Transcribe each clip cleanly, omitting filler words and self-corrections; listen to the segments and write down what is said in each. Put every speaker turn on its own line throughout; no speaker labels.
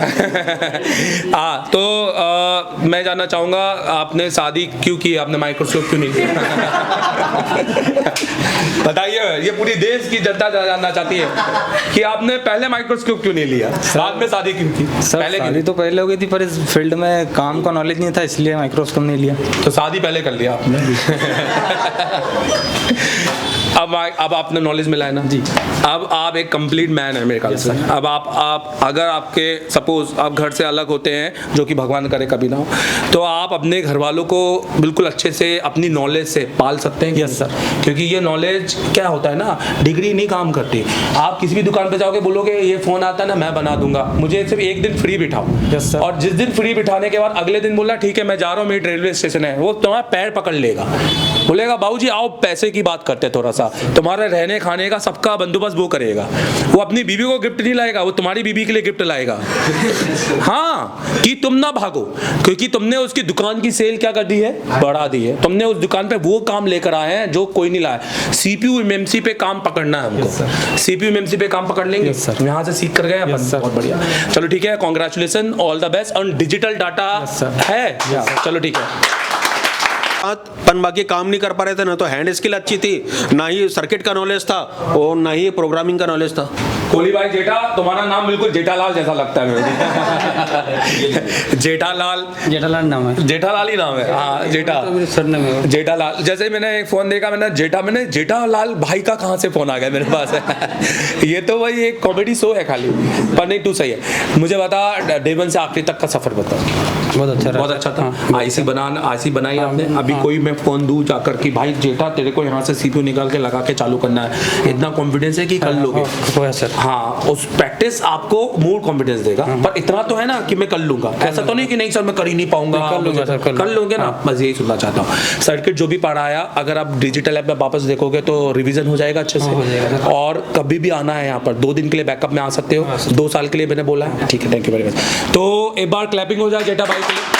हाँ तो मैं जानना चाहूँगा आपने शादी क्यों की, आपने माइक्रोस्कोप क्यों नहीं लिया? बताइए, ये पूरी देश की जनता जानना चाहती है कि आपने पहले माइक्रोस्कोप क्यों नहीं लिया, बाद में शादी क्यों की?
पहले शादी तो पहले हो गई थी, पर इस फील्ड में काम का नॉलेज नहीं था, इसलिए माइक्रोस्कोप नहीं लिया।
तो शादी पहले कर लिया आपने। अब आपने नॉलेज मिला है ना जी। अब आप एक कंप्लीट मैन है मेरे ख्याल से। अब आप अगर आपके सपोज आप घर से अलग होते हैं, जो कि भगवान करे कभी ना हो, तो आप अपने घर वालों को बिल्कुल अच्छे से अपनी नॉलेज से पाल सकते हैं।
Yes sir.
क्योंकि ये नॉलेज क्या होता है ना, डिग्री नहीं काम करती। आप किसी भी दुकान पे जाओगे, बोलोगे ये फ़ोन आता है ना, मैं बना दूंगा, मुझे सिर्फ एक दिन फ्री बिठाओ।
Yes sir.
और जिस दिन फ्री बिठाने के बाद अगले दिन बोला ठीक है मैं जा रहा हूँ, मेरी रेलवे स्टेशन है, वो तुम्हारा पैर पकड़ लेगा, बोलेगा बाबूजी आओ पैसे की बात करते, थोड़ा सा तुम्हारे रहने खाने का सबका बंदोबस्त वो करेगा। वो अपनी बीवी को गिफ्ट नहीं लाएगा, वो तुम्हारी बीवी के लिए गिफ्ट लाएगा। हाँ, कि तुम ना भागो, क्योंकि तुमने उसकी दुकान की सेल क्या कर दी है, बढ़ा दी है। तुमने उस दुकान पे वो काम लेकर आए हैं जो कोई नहीं लाया। सीपीयू एमएमसी पे काम पकड़ना है हमको। सीपीयू एमएमसी पे काम पकड़ लेंगे, यहाँ से सीख कर गए अपन। बहुत बढ़िया, चलो ठीक है, कांग्रेचुलेशन, ऑल द बेस्ट। और डिजिटल डाटा है, चलो ठीक है।
अपन बाकी काम नहीं कर पा रहे थे ना, तो हैंड स्किल अच्छी थी, ना ही सर्किट का नॉलेज था और ना ही प्रोग्रामिंग का नॉलेज था।
कोहली भाई जेठा, तुम्हारा नाम बिल्कुल जेठालाल जैसा लगता है मुझे। जेठालाल
नाम है,
जेठालाल ही नाम है। हाँ जेठा,
सरनेम है
जेठालाल। जैसे ही मैंने एक फोन देखा, मैंने जेठालाल भाई का कहाँ से फोन आ गया मेरे पास। ये तो भाई एक कॉमेडी शो है खाली, पर नहीं तू सही है। मुझे बता, डेवन से आखिरी तक का सफर बता। बहुत अच्छा था। आईसी बनाई आपने। अभी कोई मैं फोन दूं जाकर कि भाई जेठा तेरे को यहाँ से सीपीयू निकाल के लगा के चालू करना है, इतना कॉन्फिडेंस है कि कर लोगे।
सर
हाँ, उस प्रैक्टिस आपको मूड कॉन्फिडेंस देगा, पर इतना तो है ना कि मैं कर लूंगा। ऐसा तो नहीं कि नहीं सर मैं कर ही नहीं पाऊंगा, कर लोगे ना। बस यही सुनना चाहता हूँ। सर्किट जो भी पढ़ाया, अगर आप डिजिटल ऐप में वापस देखोगे तो रिवीजन हो जाएगा अच्छे से। और कभी भी आना है यहाँ पर, 2 दिन के लिए बैकअप में आ सकते हो, 2 साल के लिए मैंने बोला है। ठीक है, थैंक यू वेरी मच। तो एक बार क्लैपिंग हो जाए जेठा भाई के लिए।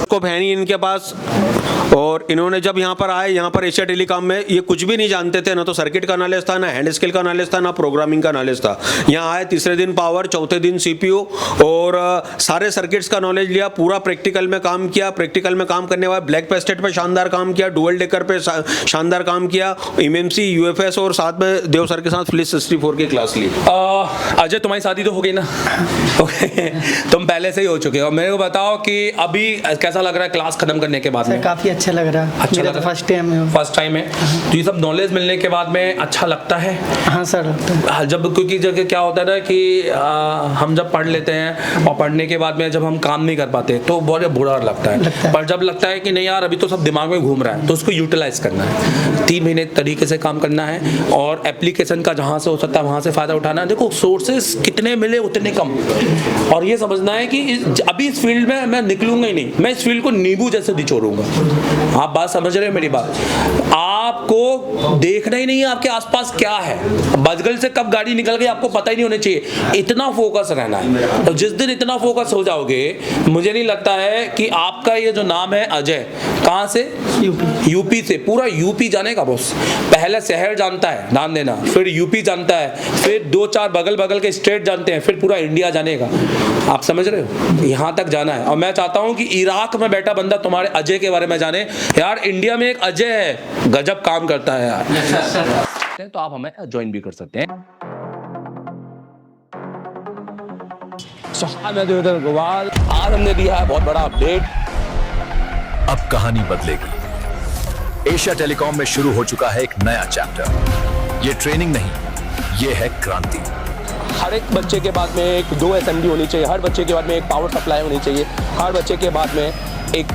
को है नहीं इनके पास, और इन्होंने जब यहाँ पर आए, यहाँ पर एशिया टेलीकॉम में ये कुछ भी नहीं जानते थे, ना तो सर्किट का नॉलेज था, ना हैंड स्किल का नॉलेज था, ना प्रोग्रामिंग का नॉलेज था। यहाँ आए, तीसरे दिन पावर, चौथे दिन सीपीयू, और सारे सर्किट्स का नॉलेज लिया, पूरा प्रैक्टिकल में काम किया। प्रैक्टिकल में काम करने के बाद ब्लैक पेस्टेड पे शानदार काम किया, डुअल डेकर पे शानदार काम किया, एमएमसी, यूएफएस, और साथ में देव सर के साथ फ्लिस 64 की क्लास ली।
अजय, तुम्हारी शादी तो हो गई ना? ओके, तुम पहले से ही हो चुके हो। मेरे को बताओ कि अभी कैसा लग रहा है क्लास खत्म करने के बाद में?
काफी अच्छा लग रहा है।
अच्छा लग रहा है? फर्स्ट टाइम है, तो ये सब नॉलेज मिलने के बाद में अच्छा लगता है?
हाँ सर, लगता है।
जब क्योंकि जगह क्या होता है ना कि हम जब पढ़ लेते हैं और पढ़ने के बाद में जब हम काम नहीं कर पाते तो बहुत बुरा लगता है। पर जब लगता है कि नहीं यार अभी तो सब दिमाग में घूम रहा है, तो उसको यूटिलाइज करना है। 3 महीने तरीके से काम करना है और एप्लीकेशन का जहाँ से हो सकता है वहाँ से फायदा उठाना है। देखो सोर्सेस कितने मिले उतने कम, और ये समझना है कि अभी इस फील्ड में मैं निकलूंगा ही नहीं, मैं इस फील्ड को नींबू जैसे निचोड़ूंगा। आप बात समझ रहे हो मेरी बात? आपको देखना ही नहीं है आपके आसपास क्या है, बजगल से कब गाड़ी निकल गई आपको पता ही नहीं होना चाहिए। इतना फोकस रहना है, तो जिस दिन इतना फोकस हो जाओगे, मुझे नहीं लगता है कि आपका ये जो नाम है अजय, कहाँ से? यूपी से। पूरा यूपी जानेगा बॉस। पहले शहर जानता है, ध्यान देना, फिर यूपी जानता है, फिर 2-4 बगल के स्टेट जानते हैं, फिर पूरा इंडिया जानेगा। आप समझ रहे हो? यहाँ तक जाना है। और मैं चाहता हूँ कि इराक में बैठा बंदा तुम्हारे अजय के बारे में जाने। यार इंडिया में एक अजय है, गजब काम करता है यार। तो आप हमें ज्वाइन भी कर सकते हैं। आज हमने दिया है बहुत बड़ा अपडेट।
अब कहानी बदलेगी। एशिया टेलीकॉम में शुरू हो चुका है एक नया चैप्टर। ये ट्रेनिंग नहीं, ये है क्रांति।
हर एक बच्चे के बाद में एक 2 SMD होनी चाहिए, हर बच्चे के बाद में एक पावर सप्लाई होनी चाहिए, हर बच्चे के बाद में एक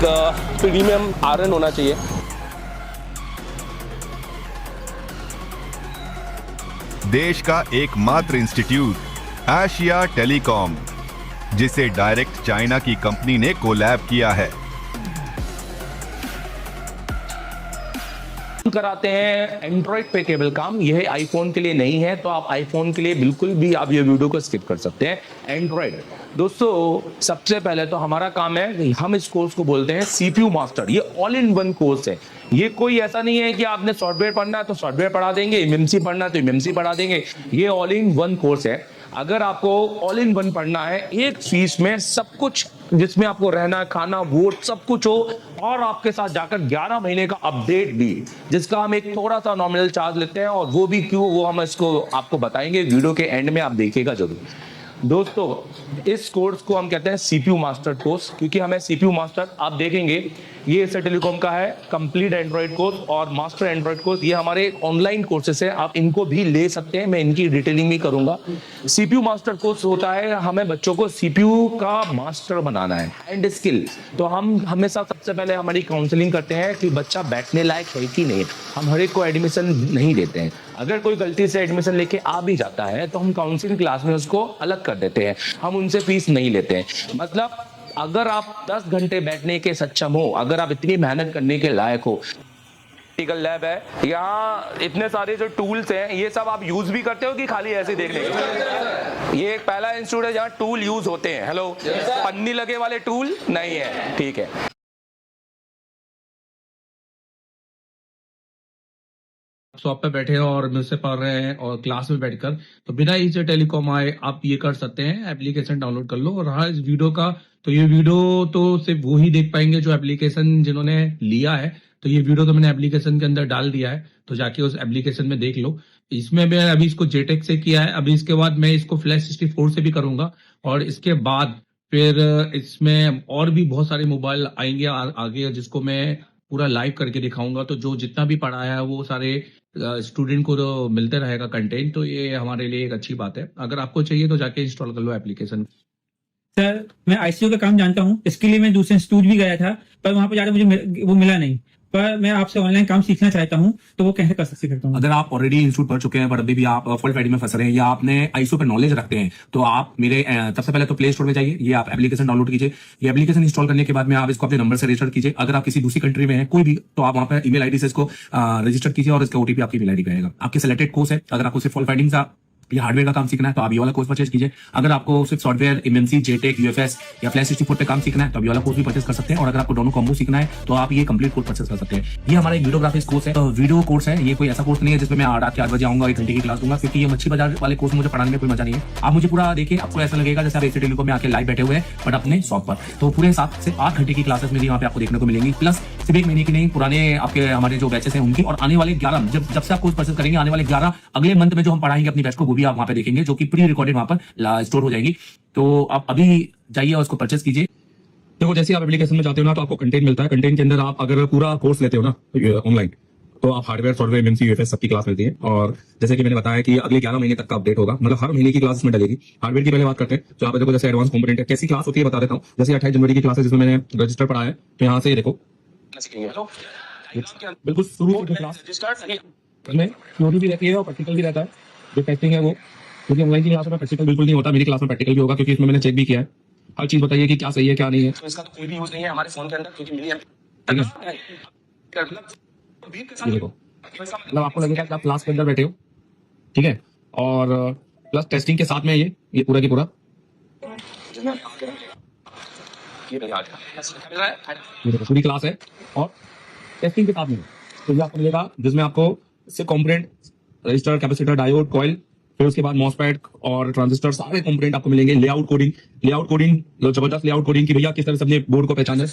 प्रीमियम आयरन होना चाहिए।
देश का एकमात्र इंस्टीट्यूट एशिया टेलीकॉम, जिसे डायरेक्ट चाइना की कंपनी ने कोलैब किया है।
कराते हैं एंड्रॉइड पे केबल काम, यह आईफोन के लिए नहीं है, तो आप आईफोन के लिए बिल्कुल भी आप ये वीडियो को स्किप कर सकते हैं। एंड्रॉइड दोस्तों, सबसे पहले तो हमारा काम है, हम इस कोर्स को बोलते हैं CPU मास्टर। ये ऑल इन वन कोर्स है। ये कोई ऐसा नहीं है कि आपने सॉफ्टवेयर पढ़ना है तो सॉफ्टवेयर पढ़ा देंगे, MMC पढ़ना है तो MMC पढ़ा देंगे। ये ऑल इन वन कोर्स है। अगर आपको ऑल इन वन पढ़ना है, एक फीस में सब कुछ, जिसमें आपको रहना, खाना, वोट सब कुछ हो, और आपके साथ जाकर 11 महीने का अपडेट भी, जिसका हम एक थोड़ा सा नॉमिनल चार्ज लेते हैं, और वो भी क्यों, वो हम इसको आपको बताएंगे वीडियो के एंड में, आप देखिएगा जरूर। दोस्तों, इस कोर्स को हम कहते हैं CPU मास्टर कोर्स, क्योंकि हमें CPU मास्टर, आप देखेंगे ये एशिया टेलीकॉम का है कंप्लीट एंड्रॉइड कोर्स और मास्टर एंड्रॉइड कोर्स। ये हमारे ऑनलाइन कोर्सेस है, आप इनको भी ले सकते हैं, मैं इनकी डिटेलिंग भी करूंगा। CPU मास्टर कोर्स होता है, हमें बच्चों को CPU का मास्टर बनाना है एंड स्किल। तो हम हमेशा सबसे पहले हमारी काउंसलिंग करते हैं कि बच्चा बैठने लायक है कि नहीं। हम हर एक को एडमिशन नहीं देते हैं। अगर कोई गलती से एडमिशन लेके आ भी जाता है तो हम काउंसलिंग क्लास में उसको अलग कर देते हैं, हम उनसे फीस नहीं लेते हैं। मतलब अगर आप 10 घंटे बैठने के सक्षम हो, अगर आप इतनी मेहनत करने के लायक हो, प्रैक्टिकल लैब है, यहाँ इतने सारे जो टूल्स हैं, ये सब आप यूज भी करते हो कि खाली ऐसे देखने के? ये एक पहला इंस्टीट्यूट है जहाँ टूल यूज होते हैं। हेलो, पन्नी लगे वाले टूल नहीं है, ठीक है। शॉप पे बैठे हैं और मुझसे पढ़ रहे हैं और क्लास में बैठकर, तो बिना एशिया टेलीकॉम आए आप ये कर सकते हैं, एप्लीकेशन डाउनलोड कर लो। और रहा इस वीडियो का, तो ये वीडियो तो सिर्फ वो ही देख पाएंगे जो एप्लीकेशन जिन्होंने लिया है। तो ये वीडियो तो मैंने एप्लीकेशन के अंदर डाल दिया है, तो जाके उस एप्लीकेशन में देख लो। इसमें मैं अभी इसको JTEX से किया है, अभी इसके बाद मैं इसको फ्लैश 64 से भी करूंगा, और इसके बाद फिर इसमें और भी बहुत सारे मोबाइल आएंगे आगे, जिसको मैं पूरा लाइव करके दिखाऊंगा। तो जो जितना भी पढ़ाया है वो सारे स्टूडेंट को तो मिलते रहेगा कंटेंट, तो ये हमारे लिए एक अच्छी बात है। अगर आपको चाहिए तो जाके इंस्टॉल कर लो एप्लीकेशन।
सर, मैं ICU का काम जानता हूँ, इसके लिए मैं दूसरे इंस्टीट्यूट भी गया था, पर वहां पर ज्यादा मुझे वो मिला नहीं। पर मैं आपसे ऑनलाइन काम सीखना चाहता हूँ, तो वो कैसे कर सकता हूँ?
अगर आप ऑलरेडी इंस्टीट्यूट पढ़ चुके हैं पर अभी भी आप फुल फाइडिंग में फंस रहे हैं, या आपने ICU पे नॉलेज रखते हैं, तो आप मेरे सबसे पहले तो प्ले स्टोर में जाइए, ये आप एप्लीकेशन डाउनलोड कीजिए। ये एप्लीकेशन इंस्टॉल करने के बाद में आप इसको अपने नंबर से रजिस्टर कीजिए। अगर आप किसी दूसरी कंट्री में हैं कोई भी, तो आप वहां पर ईमेल आईडी से इसको रजिस्टर कीजिए और इसका OTP आपकी ईमेल आईडी पे आएगा। आपके सिलेक्टेड कोर्स है, अगर आपको सिर्फ फुल फाइडिंग का या हार्डवेयर का काम सीखना है तो आप ये वाला कोर्स परचेज कीजिए। अगर आपको सिर्फ सॉफ्टवेयर, MMC, JTEX, UFS या फ्लैश 64 पे काम सीखना है तो आप ये वाला कोर्स भी परचेज कर सकते हैं। और अगर आपको दोनों कॉम्बो सीखना है तो आप ये कंप्लीट कोर्स परचेज कर सकते हैं। ये हमारा एक वीडियोग्राफिक्स कोर्स है, तो वीडियो कोर्स है, ये कोई ऐसा कोर्स नहीं है जिसमें मैं रात के 8 बजे आऊंगा 1 घंटे की क्लास दूंगा, क्योंकि ये मच्छी बाजार वाले कोर्स मुझे पढ़ाने में कोई मजा नहीं है। आप मुझे पूरा देखिए, आपको ऐसा लगेगा जैसे आप एशिया टेलीकॉम में आके लाइव बैठे हुए हैं, बट अपने शॉप पर। तो पूरे 7 से 8 घंटे की क्लासेस मेरी वहाँ पे आपको देखने को मिलेंगी, प्लस सिर्फ 1 महीने की नहीं, पुराने आपके हमारे जो बैचेस हैं उनकी, और आने वाले 11 जब से आप कोर्स परचेज करेंगे, आने वाले 11 अगले मंथ में जो हम पढ़ाएंगे अपनी बैच को, वो भी आप वहाँ पे देखेंगे, जो कि प्री रिकॉर्डेड वहां पर स्टोर हो जाएगी। तो आप अभी जाइए और उसको परचेज कीजिए।
देखो, जैसे आप एप्लीकेशन में जाते हो ना, तो आपको कंटेंट मिलता है। कंटेंट के अंदर आप अगर पूरा कोर्स लेते हो ना ऑनलाइन, तो आप हार्डवेयर, सॉफ्टवेयर, MMC, UFS सबकी क्लास मिलती है। और जैसे कि मैंने बताया कि अगले 11 महीने तक का अपडेट होगा, मतलब हर महीने की क्लास में डलेगी। हार्डवेयर की पहले बात करते हैं, तो आप देखो जैसे एडवांस कंपोनेंट है, कैसी क्लास होती है बता देता हूँ। जैसे 28 जनवरी की क्लास है जिसमें मैंने रजिस्टर पढ़ा है, तो यहाँ से देखो बिल्कुल शुरू की क्लास में थ्योरी भी रहती है और प्रैक्टिकल भी रहता है। जो टेस्टिंग है वो, क्योंकि ऑनलाइन की क्लास में प्रैक्टिकल बिल्कुल नहीं होता, मेरी क्लास में प्रैक्टिकल भी होगा, क्योंकि इसमें मैंने चेक भी किया है। हर चीज बताइए कि क्या सही है क्या नहीं है।
तो इसका तो कोई भी यूज नहीं है हमारे फोन के अंदर, क्योंकि मिली
ये देखो, मतलब आपको लगेगा कि आप क्लास के अंदर बैठे हो, ठीक है। और प्लस टेस्टिंग के साथ में ये पूरा की पूरा ये देखो पूरी क्लास है और टेस्टिंग के साथ में। तो ये आपको मिलेगा जिसमें आपको सिर्फ component, register, capacitor, diode, coil, फिर उसके बाद मॉसफेट और ट्रांजिस्टर, सारे कंपोनेंट आपको मिलेंगे। लेआउट कोडिंग जबरदस्त लेआउट कोडिंग की भैया किस तरह से अपने बोर्ड को पहचाना है,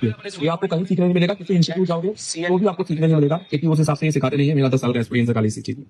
ये आपको कहीं सीखने नहीं मिलेगा। किसी इंस्टीट्यूट जाओगे तो भी आपको सीखने नहीं मिलेगा, क्योंकि उस हिसाब से ये सिखाते नहीं है। मेरा 10 साल का एक्सपीरियंस है खाली इसी चीज में।